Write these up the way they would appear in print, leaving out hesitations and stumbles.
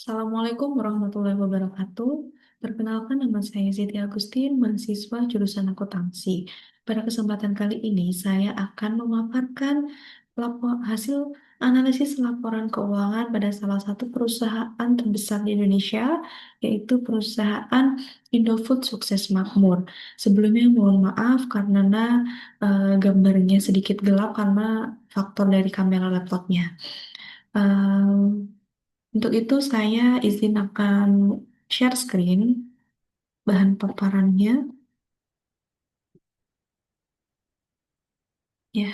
Assalamualaikum warahmatullahi wabarakatuh. Perkenalkan nama saya Siti Agustin, mahasiswa jurusan akuntansi. Pada kesempatan kali ini saya akan memaparkan hasil analisis laporan keuangan pada salah satu perusahaan terbesar di Indonesia, yaitu perusahaan Indofood Sukses Makmur. Sebelumnya mohon maaf karena gambarnya sedikit gelap karena faktor dari kamera laptopnya. Untuk itu saya izin akan share screen bahan paparannya. Ya,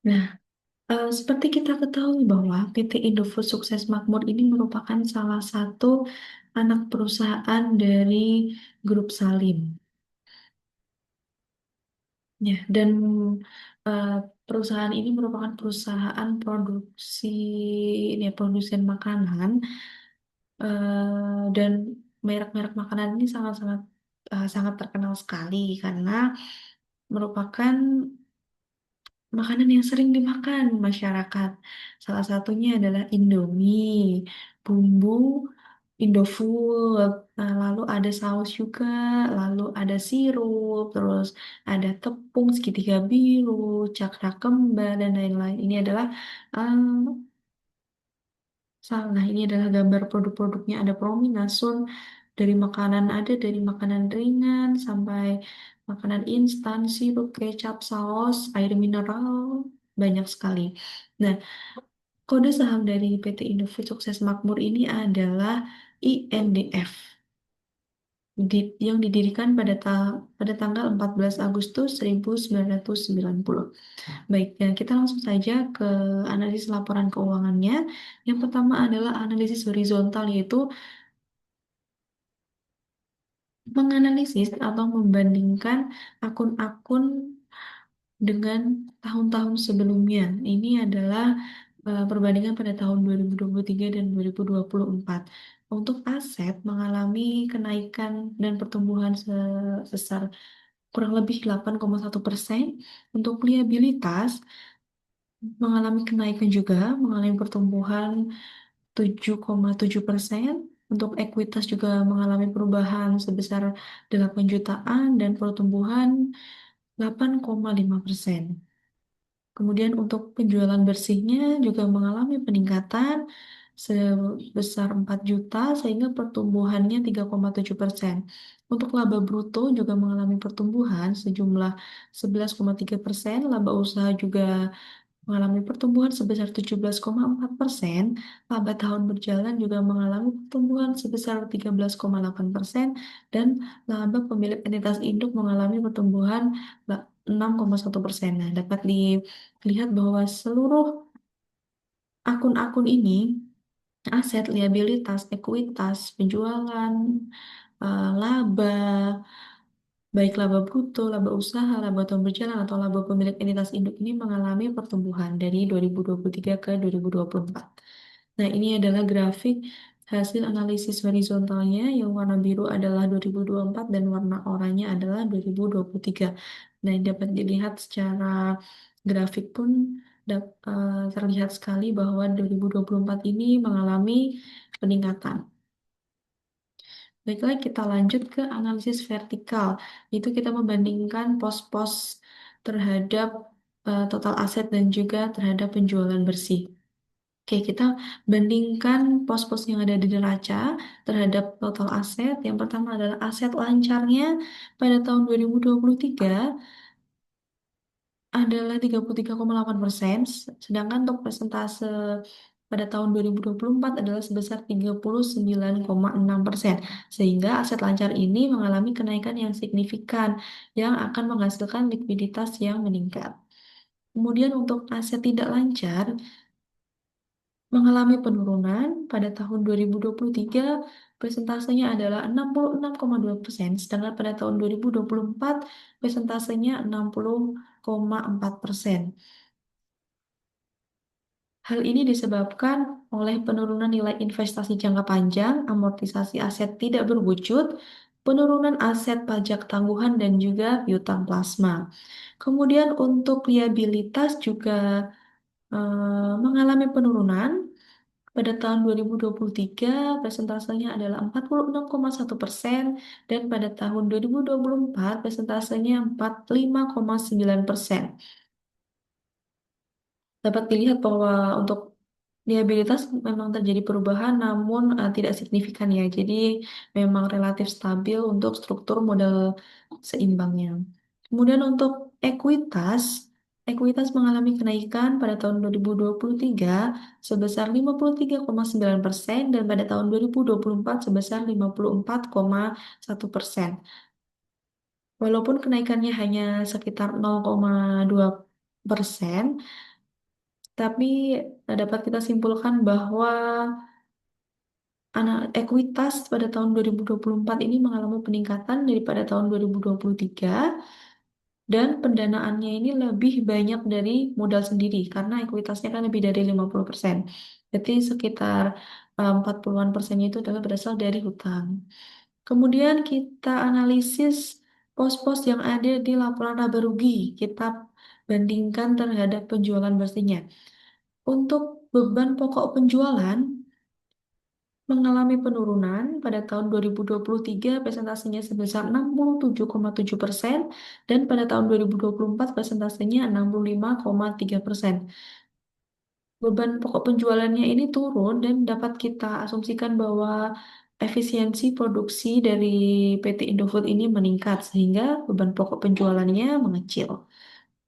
nah, seperti kita ketahui bahwa PT Indofood Sukses Makmur ini merupakan salah satu anak perusahaan dari Grup Salim. Ya, dan eh, perusahaan ini merupakan perusahaan produksi, ini ya, produsen makanan, dan merek-merek makanan ini sangat-sangat sangat terkenal sekali karena merupakan makanan yang sering dimakan masyarakat. Salah satunya adalah Indomie, bumbu Indofood, lalu ada saus juga, lalu ada sirup, terus ada tepung segitiga biru, cakra kembar, dan lain-lain. Ini adalah salah, ini adalah gambar produk-produknya. Ada Prominasun, dari makanan ada dari makanan ringan sampai makanan instan, sirup, kecap, saus, air mineral, banyak sekali. Nah, kode saham dari PT Indofood Sukses Makmur ini adalah INDF, yang didirikan pada tanggal 14 Agustus 1990. Baik, ya, kita langsung saja ke analisis laporan keuangannya. Yang pertama adalah analisis horizontal, yaitu menganalisis atau membandingkan akun-akun dengan tahun-tahun sebelumnya. Ini adalah perbandingan pada tahun 2023 dan 2024. Untuk aset mengalami kenaikan dan pertumbuhan sebesar kurang lebih 8,1%. Untuk liabilitas mengalami kenaikan juga, mengalami pertumbuhan 7,7%. Untuk ekuitas juga mengalami perubahan sebesar 8 jutaan dan pertumbuhan 8,5%. Kemudian untuk penjualan bersihnya juga mengalami peningkatan sebesar 4 juta sehingga pertumbuhannya 3,7%. Untuk laba bruto juga mengalami pertumbuhan sejumlah 11,3%. Laba usaha juga mengalami pertumbuhan sebesar 17,4%. Laba tahun berjalan juga mengalami pertumbuhan sebesar 13,8%, dan laba pemilik entitas induk mengalami pertumbuhan 6,1%. Nah, dapat dilihat bahwa seluruh akun-akun ini, aset, liabilitas, ekuitas, penjualan, laba, baik laba bruto, laba usaha, laba tahun berjalan, atau laba pemilik entitas induk ini mengalami pertumbuhan dari 2023 ke 2024. Nah, ini adalah grafik hasil analisis horizontalnya, yang warna biru adalah 2024 dan warna oranye adalah 2023. Nah, dapat dilihat secara grafik pun terlihat sekali bahwa 2024 ini mengalami peningkatan. Baiklah, kita lanjut ke analisis vertikal. Itu kita membandingkan pos-pos terhadap total aset dan juga terhadap penjualan bersih. Oke, kita bandingkan pos-pos yang ada di neraca terhadap total aset. Yang pertama adalah aset lancarnya pada tahun 2023 adalah 33,8%, sedangkan untuk persentase pada tahun 2024 adalah sebesar 39,6%, sehingga aset lancar ini mengalami kenaikan yang signifikan yang akan menghasilkan likuiditas yang meningkat. Kemudian untuk aset tidak lancar mengalami penurunan pada tahun 2023, persentasenya adalah 66,2%, sedangkan pada tahun 2024 persentasenya 60,4%. Hal ini disebabkan oleh penurunan nilai investasi jangka panjang, amortisasi aset tidak berwujud, penurunan aset pajak tangguhan, dan juga piutang plasma. Kemudian untuk liabilitas juga mengalami penurunan. Pada tahun 2023, persentasenya adalah 46,1% dan pada tahun 2024 persentasenya 45,9%. Dapat dilihat bahwa untuk diabetes memang terjadi perubahan namun tidak signifikan ya. Jadi memang relatif stabil untuk struktur modal seimbangnya. Kemudian untuk ekuitas, ekuitas mengalami kenaikan pada tahun 2023 sebesar 53,9% dan pada tahun 2024 sebesar 54,1%. Walaupun kenaikannya hanya sekitar 0,2%, tapi dapat kita simpulkan bahwa ekuitas pada tahun 2024 ini mengalami peningkatan daripada tahun 2023 dan pendanaannya ini lebih banyak dari modal sendiri karena ekuitasnya kan lebih dari 50%. Jadi sekitar 40-an persennya itu adalah berasal dari hutang. Kemudian kita analisis pos-pos yang ada di laporan laba rugi. Kita bandingkan terhadap penjualan bersihnya. Untuk beban pokok penjualan mengalami penurunan pada tahun 2023 persentasenya sebesar 67,7% dan pada tahun 2024 persentasenya 65,3%. Beban pokok penjualannya ini turun dan dapat kita asumsikan bahwa efisiensi produksi dari PT Indofood ini meningkat sehingga beban pokok penjualannya mengecil.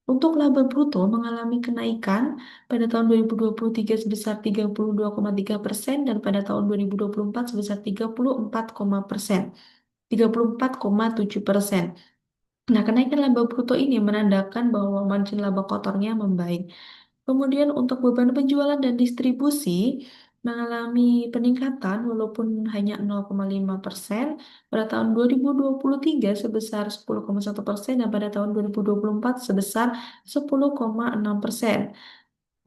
Untuk laba bruto mengalami kenaikan pada tahun 2023 sebesar 32,3% dan pada tahun 2024 sebesar 34,7%. Nah, kenaikan laba bruto ini menandakan bahwa margin laba kotornya membaik. Kemudian untuk beban penjualan dan distribusi mengalami peningkatan walaupun hanya 0,5% pada tahun 2023 sebesar 10,1% dan pada tahun 2024 sebesar 10,6%.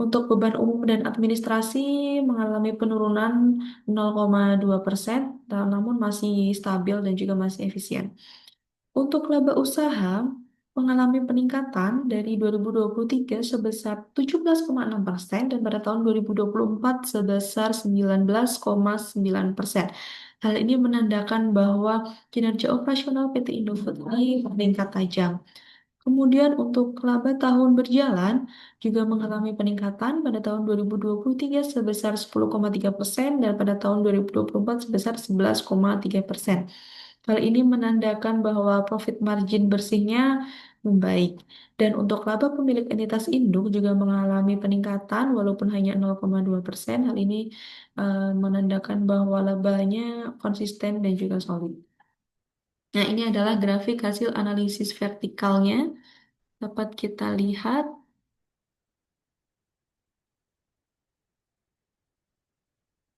Untuk beban umum dan administrasi mengalami penurunan 0,2%, namun masih stabil dan juga masih efisien. Untuk laba usaha mengalami peningkatan dari 2023 sebesar 17,6% dan pada tahun 2024 sebesar 19,9%. Hal ini menandakan bahwa kinerja operasional PT Indofood ini meningkat tajam. Kemudian untuk laba tahun berjalan juga mengalami peningkatan pada tahun 2023 sebesar 10,3% dan pada tahun 2024 sebesar 11,3%. Hal ini menandakan bahwa profit margin bersihnya membaik. Dan untuk laba pemilik entitas induk juga mengalami peningkatan walaupun hanya 0,2%. Hal ini menandakan bahwa labanya konsisten dan juga solid. Nah, ini adalah grafik hasil analisis vertikalnya. Dapat kita lihat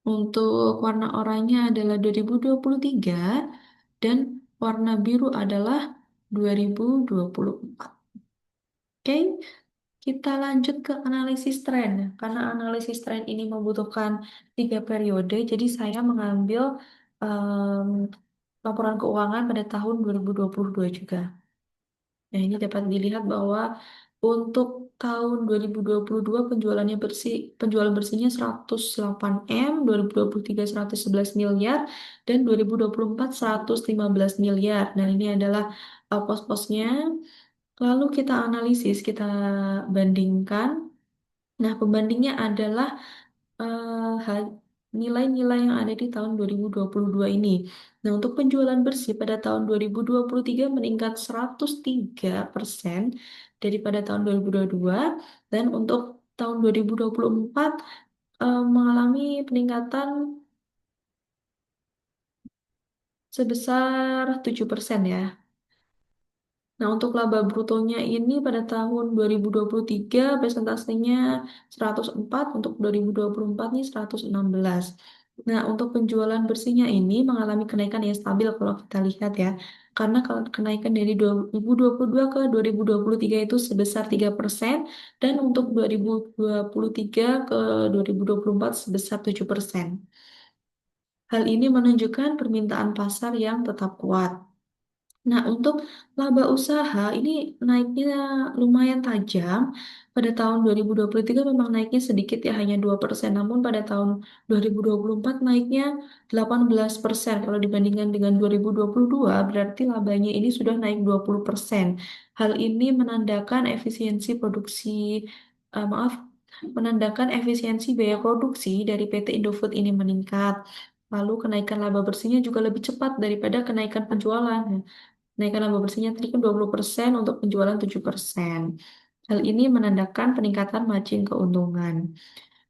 untuk warna oranye adalah 2023 dan warna biru adalah 2024. Oke, kita lanjut ke analisis tren. Karena analisis tren ini membutuhkan 3 periode, jadi saya mengambil em, laporan keuangan pada tahun 2022 juga. Nah, ini dapat dilihat bahwa untuk tahun 2022 penjualan bersihnya 108 M, 2023 111 miliar, dan 2024 115 miliar. Nah, ini adalah pos-posnya. Lalu kita analisis, kita bandingkan. Nah, pembandingnya adalah nilai-nilai yang ada di tahun 2022 ini. Nah, untuk penjualan bersih pada tahun 2023 meningkat 103% daripada tahun 2022 dan untuk tahun 2024 mengalami peningkatan sebesar 7% ya. Nah, untuk laba brutonya ini pada tahun 2023 persentasenya 104, untuk 2024 ini 116. Nah, untuk penjualan bersihnya ini mengalami kenaikan yang stabil kalau kita lihat ya. Karena kalau kenaikan dari 2022 ke 2023 itu sebesar 3% dan untuk 2023 ke 2024 sebesar 7%. Hal ini menunjukkan permintaan pasar yang tetap kuat. Nah, untuk laba usaha ini naiknya lumayan tajam. Pada tahun 2023 memang naiknya sedikit ya, hanya 2%. Namun pada tahun 2024 naiknya 18%. Kalau dibandingkan dengan 2022, berarti labanya ini sudah naik 20%. Hal ini menandakan efisiensi produksi, maaf, menandakan efisiensi biaya produksi dari PT Indofood ini meningkat. Lalu kenaikan laba bersihnya juga lebih cepat daripada kenaikan penjualan. Kenaikan laba bersihnya tadi kan 20%, untuk penjualan 7%. Hal ini menandakan peningkatan margin keuntungan.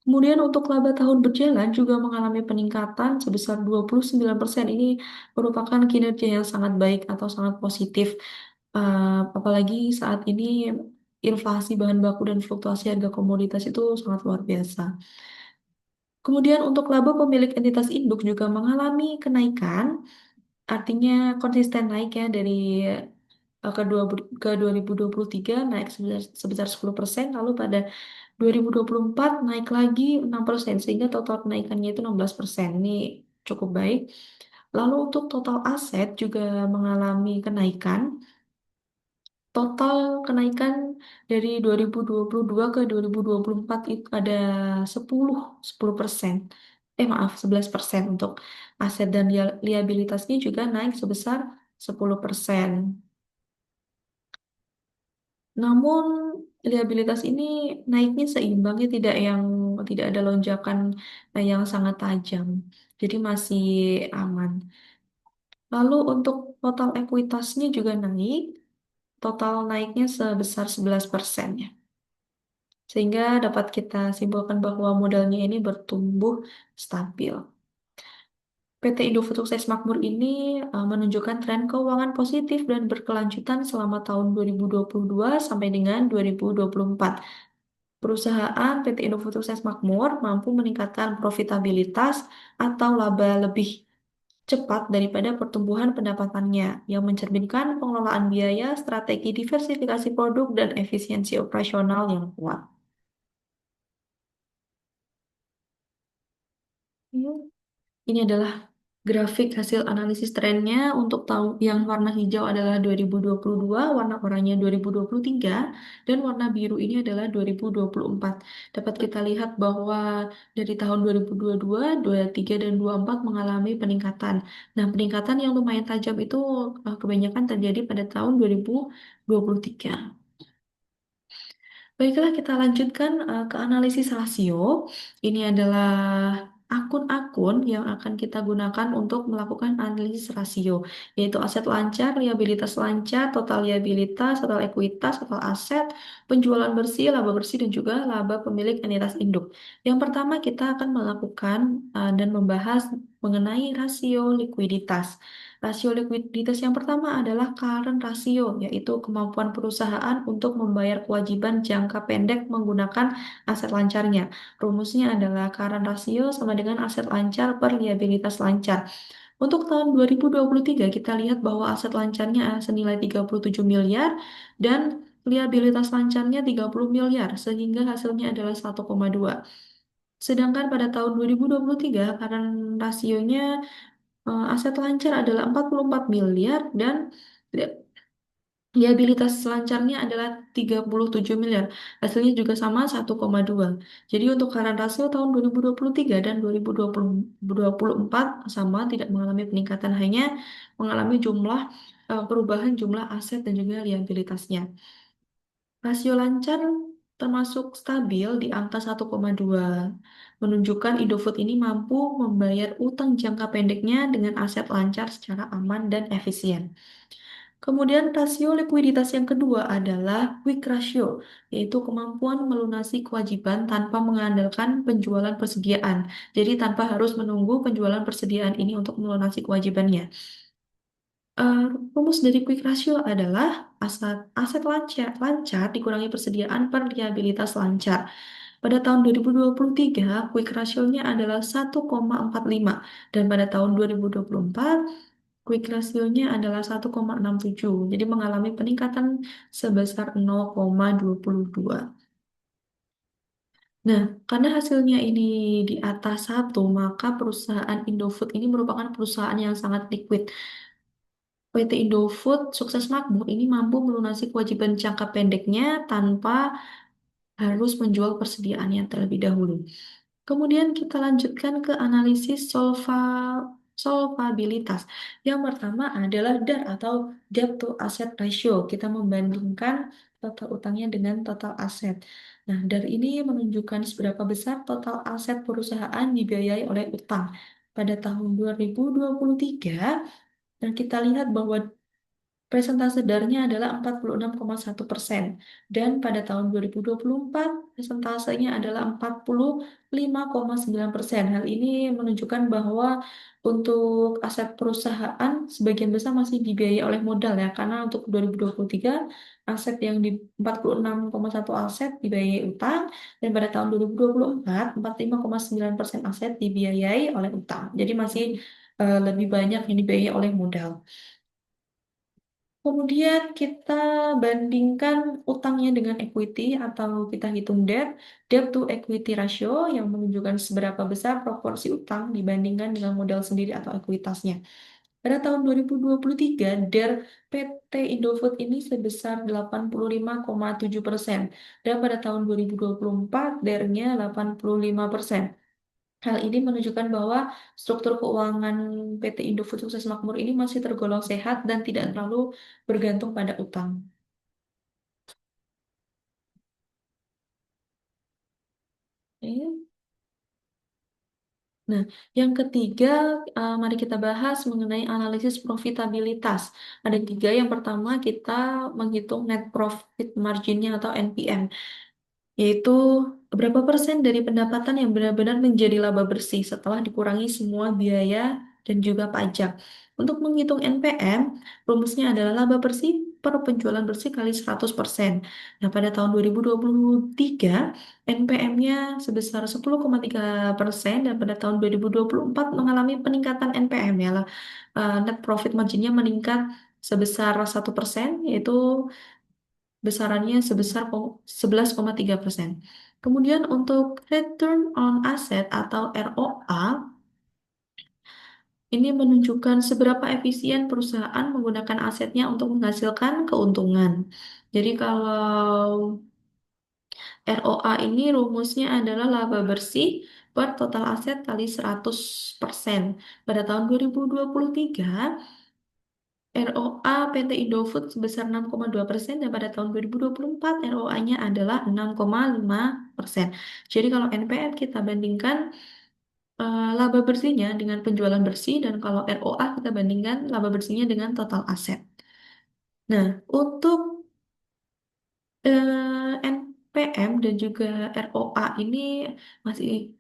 Kemudian untuk laba tahun berjalan juga mengalami peningkatan sebesar 29%. Ini merupakan kinerja yang sangat baik atau sangat positif. Apalagi saat ini inflasi bahan baku dan fluktuasi harga komoditas itu sangat luar biasa. Kemudian untuk laba pemilik entitas induk juga mengalami kenaikan. Artinya konsisten naik ya dari ke 2023 naik sebesar 10%, lalu pada 2024 naik lagi 6%, sehingga total kenaikannya itu 16%. Ini cukup baik. Lalu untuk total aset juga mengalami kenaikan. Total kenaikan dari 2022 ke 2024 itu ada 10% maaf, 11% untuk aset, dan liabilitasnya juga naik sebesar 10%. Namun liabilitas ini naiknya seimbang ya, tidak ada lonjakan yang sangat tajam. Jadi masih aman. Lalu untuk total ekuitasnya juga naik, total naiknya sebesar 11% ya. Sehingga dapat kita simpulkan bahwa modalnya ini bertumbuh stabil. PT Indofood Sukses Makmur ini menunjukkan tren keuangan positif dan berkelanjutan selama tahun 2022 sampai dengan 2024. Perusahaan PT Indofood Sukses Makmur mampu meningkatkan profitabilitas atau laba lebih cepat daripada pertumbuhan pendapatannya, yang mencerminkan pengelolaan biaya, strategi diversifikasi produk, dan efisiensi operasional yang kuat. Hmm. Ini adalah grafik hasil analisis trennya. Untuk tahun yang warna hijau adalah 2022, warna oranye 2023, dan warna biru ini adalah 2024. Dapat kita lihat bahwa dari tahun 2022, 23, dan 24 mengalami peningkatan. Nah, peningkatan yang lumayan tajam itu kebanyakan terjadi pada tahun 2023. Baiklah, kita lanjutkan ke analisis rasio. Ini adalah akun-akun yang akan kita gunakan untuk melakukan analisis rasio, yaitu aset lancar, liabilitas lancar, total liabilitas, total ekuitas, total aset, penjualan bersih, laba bersih, dan juga laba pemilik entitas induk. Yang pertama, kita akan melakukan dan membahas mengenai rasio likuiditas. Rasio likuiditas yang pertama adalah current ratio, yaitu kemampuan perusahaan untuk membayar kewajiban jangka pendek menggunakan aset lancarnya. Rumusnya adalah current ratio sama dengan aset lancar per liabilitas lancar. Untuk tahun 2023 kita lihat bahwa aset lancarnya senilai 37 miliar dan liabilitas lancarnya 30 miliar, sehingga hasilnya adalah 1,2. Sedangkan pada tahun 2023 current rasionya aset lancar adalah 44 miliar dan li- liabilitas selancarnya adalah 37 miliar. Hasilnya juga sama 1,2. Jadi untuk current ratio tahun 2023 dan 2024 sama, tidak mengalami peningkatan, hanya mengalami perubahan jumlah aset dan juga liabilitasnya. Rasio lancar termasuk stabil di angka 1,2, menunjukkan Indofood ini mampu membayar utang jangka pendeknya dengan aset lancar secara aman dan efisien. Kemudian rasio likuiditas yang kedua adalah quick ratio, yaitu kemampuan melunasi kewajiban tanpa mengandalkan penjualan persediaan. Jadi tanpa harus menunggu penjualan persediaan ini untuk melunasi kewajibannya. Eh, Rumus dari quick ratio adalah aset lancar dikurangi persediaan per liabilitas lancar. Pada tahun 2023, quick ratio-nya adalah 1,45, dan pada tahun 2024 quick ratio-nya adalah 1,67. Jadi mengalami peningkatan sebesar 0,22. Nah, karena hasilnya ini di atas satu, maka perusahaan Indofood ini merupakan perusahaan yang sangat liquid. PT Indofood sukses makmur ini mampu melunasi kewajiban jangka pendeknya tanpa harus menjual persediaannya terlebih dahulu. Kemudian kita lanjutkan ke analisis solvabilitas. Yang pertama adalah DAR atau debt to asset ratio. Kita membandingkan total utangnya dengan total aset. Nah, DAR ini menunjukkan seberapa besar total aset perusahaan dibiayai oleh utang. Pada tahun 2023, dan kita lihat bahwa persentase DAR-nya adalah 46,1% dan pada tahun 2024 persentasenya adalah 45,9%. Hal ini menunjukkan bahwa untuk aset perusahaan sebagian besar masih dibiayai oleh modal ya, karena untuk 2023 aset yang di 46,1 aset dibiayai utang dan pada tahun 2024 45,9% aset dibiayai oleh utang. Jadi masih lebih banyak yang dibiayai oleh modal. Kemudian kita bandingkan utangnya dengan equity atau kita hitung debt to equity ratio yang menunjukkan seberapa besar proporsi utang dibandingkan dengan modal sendiri atau ekuitasnya. Pada tahun 2023, DER PT Indofood ini sebesar 85,7% dan pada tahun 2024 DER-nya 85%. Hal ini menunjukkan bahwa struktur keuangan PT Indofood Sukses Makmur ini masih tergolong sehat dan tidak terlalu bergantung pada utang. Oke. Nah, yang ketiga, mari kita bahas mengenai analisis profitabilitas. Ada tiga. Yang pertama, kita menghitung net profit marginnya atau NPM, yaitu berapa persen dari pendapatan yang benar-benar menjadi laba bersih setelah dikurangi semua biaya dan juga pajak. Untuk menghitung NPM, rumusnya adalah laba bersih per penjualan bersih kali 100%. Nah, pada tahun 2023, NPM-nya sebesar 10,3% dan pada tahun 2024 mengalami peningkatan NPM ya lah. Net profit marginnya meningkat sebesar 1%, yaitu besarannya sebesar 11,3%. Kemudian untuk return on asset atau ROA, ini menunjukkan seberapa efisien perusahaan menggunakan asetnya untuk menghasilkan keuntungan. Jadi kalau ROA ini rumusnya adalah laba bersih per total aset kali 100%. Pada tahun 2023, ROA PT Indofood sebesar 6,2% dan pada tahun 2024 ROA-nya adalah 6,5%. Jadi kalau NPM kita bandingkan laba bersihnya dengan penjualan bersih dan kalau ROA kita bandingkan laba bersihnya dengan total aset. Nah, untuk NPM dan juga ROA ini masih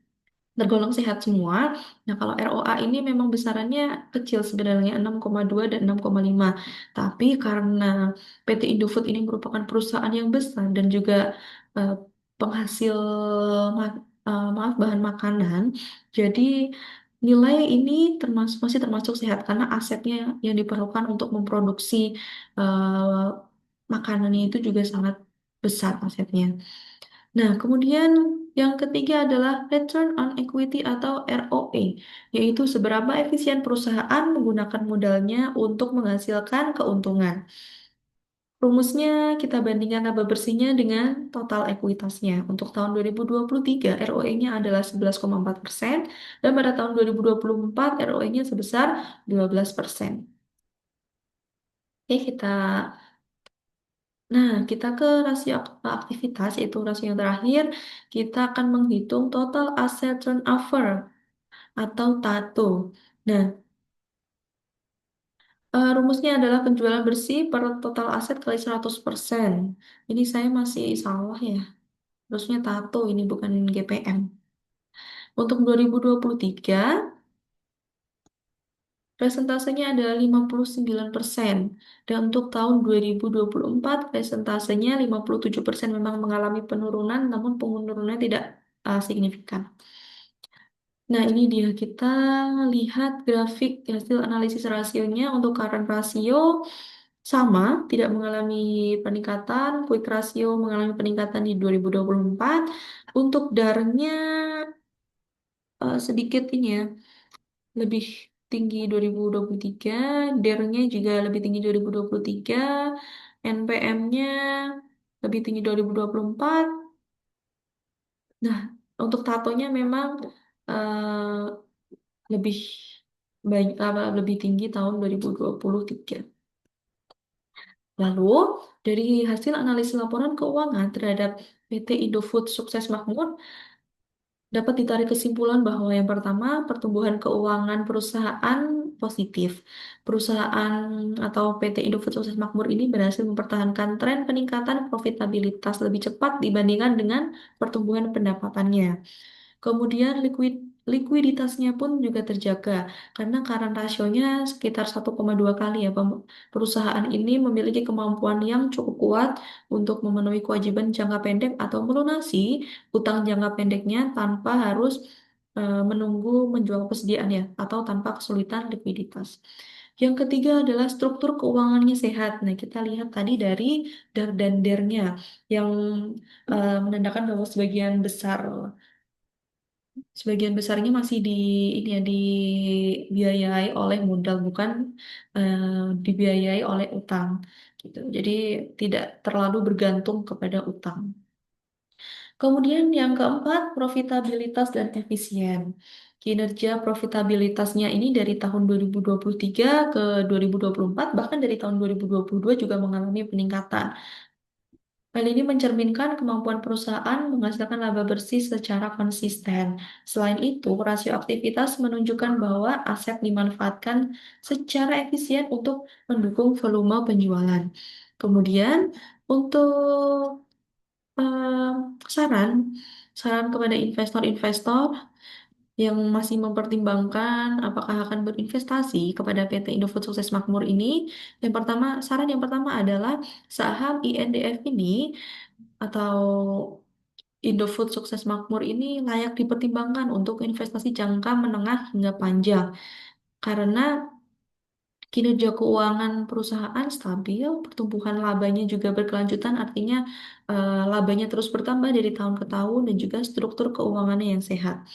tergolong sehat semua. Nah, kalau ROA ini memang besarannya kecil sebenarnya 6,2 dan 6,5. Tapi karena PT Indofood ini merupakan perusahaan yang besar dan juga eh, penghasil maaf bahan makanan, jadi nilai ini masih termasuk sehat karena asetnya yang diperlukan untuk memproduksi eh, makanannya itu juga sangat besar asetnya. Nah, kemudian yang ketiga adalah return on equity atau ROE, yaitu seberapa efisien perusahaan menggunakan modalnya untuk menghasilkan keuntungan. Rumusnya kita bandingkan laba bersihnya dengan total ekuitasnya. Untuk tahun 2023, ROE-nya adalah 11,4% dan pada tahun 2024 ROE-nya sebesar 12%. Oke, kita ke rasio aktivitas, yaitu rasio yang terakhir. Kita akan menghitung total asset turnover atau TATO. Nah, rumusnya adalah penjualan bersih per total aset kali 100%. Ini saya masih salah ya. Harusnya TATO ini bukan GPM. Untuk 2023, presentasenya adalah 59%. Dan untuk tahun 2024, presentasenya 57% memang mengalami penurunan, namun penurunannya tidak signifikan. Nah, ini dia kita lihat grafik hasil analisis rasionya untuk current rasio sama, tidak mengalami peningkatan, quick rasio mengalami peningkatan di 2024. Untuk DAR-nya sedikit ini ya, lebih tinggi 2023, DER-nya juga lebih tinggi 2023, NPM-nya lebih tinggi 2024. Nah, untuk tatonya memang lebih banyak lebih tinggi tahun 2023. Lalu, dari hasil analisis laporan keuangan terhadap PT Indofood Sukses Makmur, dapat ditarik kesimpulan bahwa yang pertama, pertumbuhan keuangan perusahaan positif. Perusahaan atau PT Indofood Sukses Makmur ini berhasil mempertahankan tren peningkatan profitabilitas lebih cepat dibandingkan dengan pertumbuhan pendapatannya. Kemudian likuiditasnya pun juga terjaga karena current rasionya sekitar 1,2 kali ya. Perusahaan ini memiliki kemampuan yang cukup kuat untuk memenuhi kewajiban jangka pendek atau melunasi utang jangka pendeknya tanpa harus menunggu menjual persediaan ya atau tanpa kesulitan likuiditas. Yang ketiga adalah struktur keuangannya sehat. Nah, kita lihat tadi dari dar dan dernya yang menandakan bahwa sebagian besarnya masih ini ya dibiayai oleh modal bukan eh, dibiayai oleh utang gitu. Jadi tidak terlalu bergantung kepada utang. Kemudian yang keempat, profitabilitas dan efisien. Kinerja profitabilitasnya ini dari tahun 2023 ke 2024 bahkan dari tahun 2022 juga mengalami peningkatan. Hal ini mencerminkan kemampuan perusahaan menghasilkan laba bersih secara konsisten. Selain itu, rasio aktivitas menunjukkan bahwa aset dimanfaatkan secara efisien untuk mendukung volume penjualan. Kemudian, untuk saran, saran kepada investor-investor yang masih mempertimbangkan apakah akan berinvestasi kepada PT Indofood Sukses Makmur ini, saran yang pertama adalah saham INDF ini atau Indofood Sukses Makmur ini layak dipertimbangkan untuk investasi jangka menengah hingga panjang karena kinerja keuangan perusahaan stabil, pertumbuhan labanya juga berkelanjutan, artinya labanya terus bertambah dari tahun ke tahun dan juga struktur keuangannya yang sehat.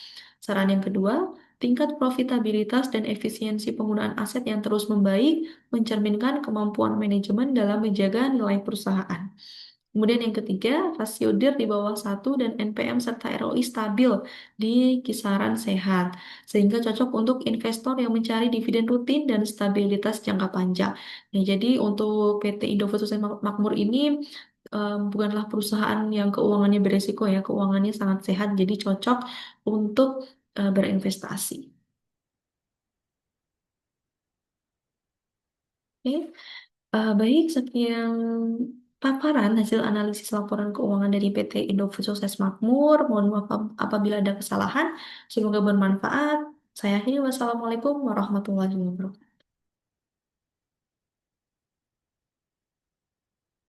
Saran yang kedua, tingkat profitabilitas dan efisiensi penggunaan aset yang terus membaik mencerminkan kemampuan manajemen dalam menjaga nilai perusahaan. Kemudian yang ketiga, rasio DIR di bawah 1 dan NPM serta ROI stabil di kisaran sehat, sehingga cocok untuk investor yang mencari dividen rutin dan stabilitas jangka panjang. Nah, jadi untuk PT Indofood Sukses Makmur ini bukanlah perusahaan yang keuangannya beresiko ya, keuangannya sangat sehat, jadi cocok untuk berinvestasi. Oke. Baik, sekian paparan hasil analisis laporan keuangan dari PT Indofood Sukses Makmur. Mohon maaf apabila ada kesalahan. Semoga bermanfaat. Saya akhiri. Wassalamualaikum warahmatullahi wabarakatuh.